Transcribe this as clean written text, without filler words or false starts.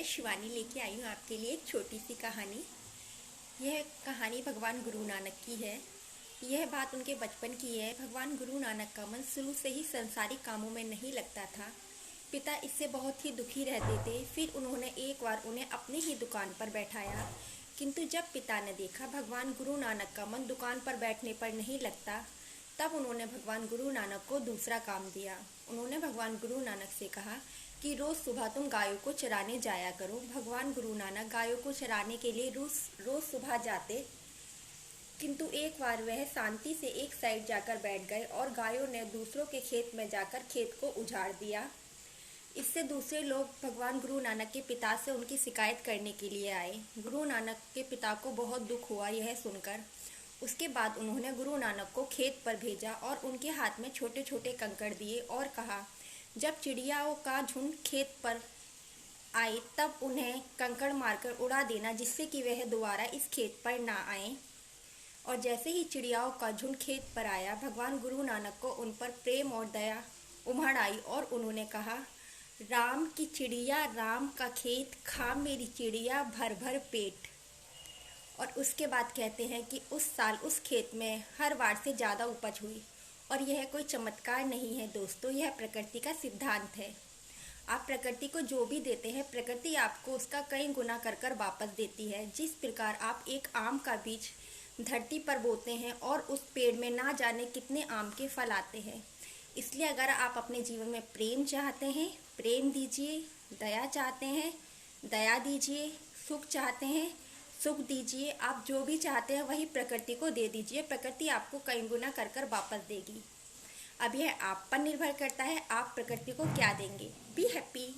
शिवानी लेके आई हूँ आपके लिए एक छोटी सी कहानी। यह कहानी भगवान गुरु नानक की है। यह बात उनके बचपन की है। भगवान गुरु नानक का मन शुरू से ही संसारिक कामों में नहीं लगता था। पिता इससे बहुत ही दुखी रहते थे। फिर उन्होंने एक बार उन्हें अपनी ही दुकान पर बैठाया, किंतु जब पिता ने देखा भगवान गुरु नानक का मन दुकान पर बैठने पर नहीं लगता, तब उन्होंने भगवान गुरु नानक को दूसरा काम दिया। उन्होंने भगवान गुरु नानक से कहा कि रोज़ सुबह तुम गायों को चराने जाया करो। भगवान गुरु नानक गायों को चराने के लिए रोज़ सुबह जाते, किंतु एक बार वह शांति से एक साइड जाकर बैठ गए और गायों ने दूसरों के खेत में जाकर खेत को उजाड़ दिया। इससे दूसरे लोग भगवान गुरु नानक के पिता से उनकी शिकायत करने के लिए आए। गुरु नानक के पिता को बहुत दुख हुआ यह सुनकर। उसके बाद उन्होंने गुरु नानक को खेत पर भेजा और उनके हाथ में छोटे छोटे कंकड़ दिए और कहा, जब चिड़ियाओं का झुंड खेत पर आए तब उन्हें कंकड़ मारकर उड़ा देना, जिससे कि वह दोबारा इस खेत पर ना आए। और जैसे ही चिड़ियाओं का झुंड खेत पर आया, भगवान गुरु नानक को उन पर प्रेम और दया उमड़ आई और उन्होंने कहा, राम की चिड़िया राम का खेत, खा मेरी चिड़िया भर भर पेट। और उसके बाद कहते हैं कि उस साल उस खेत में हर बार से ज़्यादा उपज हुई। और यह कोई चमत्कार नहीं है दोस्तों, यह प्रकृति का सिद्धांत है। आप प्रकृति को जो भी देते हैं, प्रकृति आपको उसका कई गुना कर कर वापस देती है। जिस प्रकार आप एक आम का बीज धरती पर बोते हैं और उस पेड़ में ना जाने कितने आम के फल आते हैं। इसलिए अगर आप अपने जीवन में प्रेम चाहते हैं, प्रेम दीजिए। दया चाहते हैं, दया दीजिए। सुख चाहते हैं, सुख दीजिए। आप जो भी चाहते हैं वही प्रकृति को दे दीजिए। प्रकृति आपको कई गुना कर कर वापस देगी। अब यह आप पर निर्भर करता है, आप प्रकृति को क्या देंगे। Be happy.